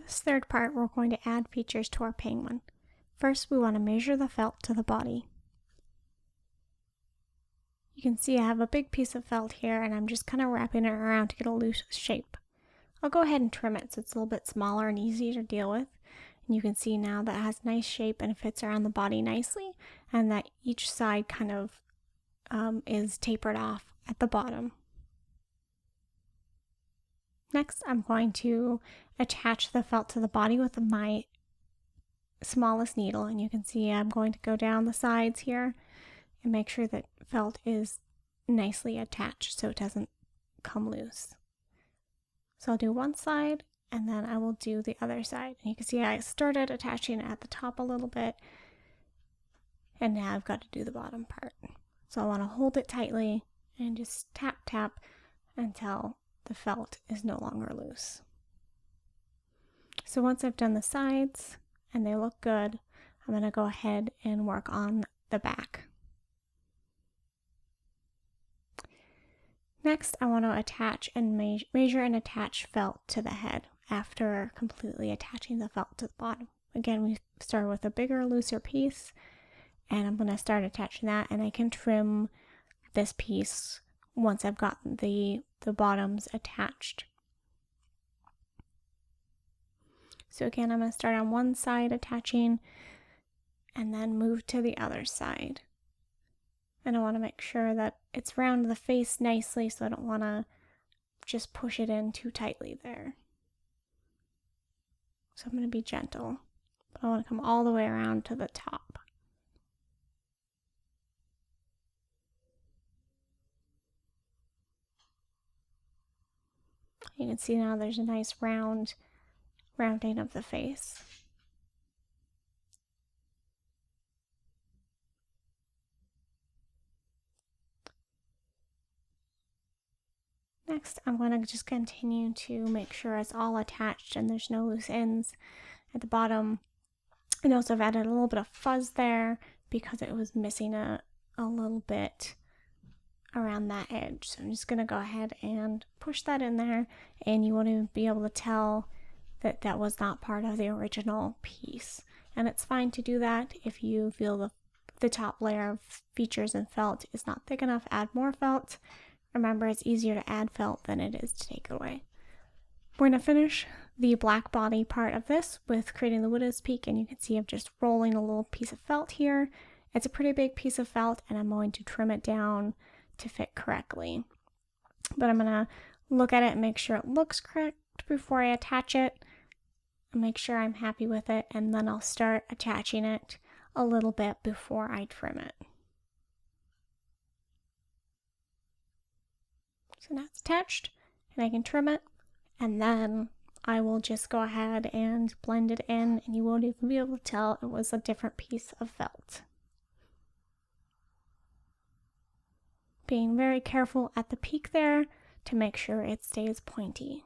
this third part, we're going to add features to our penguin. First, we want to measure the felt to the body. You can see I have a big piece of felt here, and I'm just kind of wrapping it around to get a loose shape. I'll go ahead and trim it so it's a little bit smaller and easier to deal with. And you can see now that it has nice shape and fits around the body nicely, and that each side kind of is tapered off at the bottom. Next, I'm going to attach the felt to the body with my smallest needle, and you can see I'm going to go down the sides here and make sure that felt is nicely attached so it doesn't come loose. So I'll do one side and then I will do the other side. And you can see I started attaching it at the top a little bit, and now I've got to do the bottom part. So I want to hold it tightly and just tap tap until the felt is no longer loose. So once I've done the sides and they look good, I'm going to go ahead and work on the back. Next, I want to attach and measure and attach felt to the head after completely attaching the felt to the bottom. Again, we start with a bigger, looser piece, and I'm going to start attaching that, and I can trim this piece once I've gotten the bottoms attached. So again, I'm going to start on one side attaching and then move to the other side. And I want to make sure that it's round the face nicely, so I don't want to just push it in too tightly there. So I'm going to be gentle. I want to come all the way around to the top. You can see now there's a nice rounding of the face. Next, I'm going to just continue to make sure it's all attached and there's no loose ends at the bottom. And also I've added a little bit of fuzz there because it was missing a little bit around that edge. So I'm just going to go ahead and push that in there, and you won't even be able to tell that that was not part of the original piece. And it's fine to do that. If you feel the top layer of features and felt is not thick enough, add more felt. Remember, it's easier to add felt than it is to take away. We're going to finish the black body part of this with creating the widow's peak, and you can see I'm just rolling a little piece of felt here. It's a pretty big piece of felt, and I'm going to trim it down to fit correctly. But I'm going to look at it and make sure it looks correct before I attach it, and make sure I'm happy with it, and then I'll start attaching it a little bit before I trim it. So now it's attached, and I can trim it, and then I will just go ahead and blend it in, and you won't even be able to tell it was a different piece of felt. Being very careful at the peak there to make sure it stays pointy.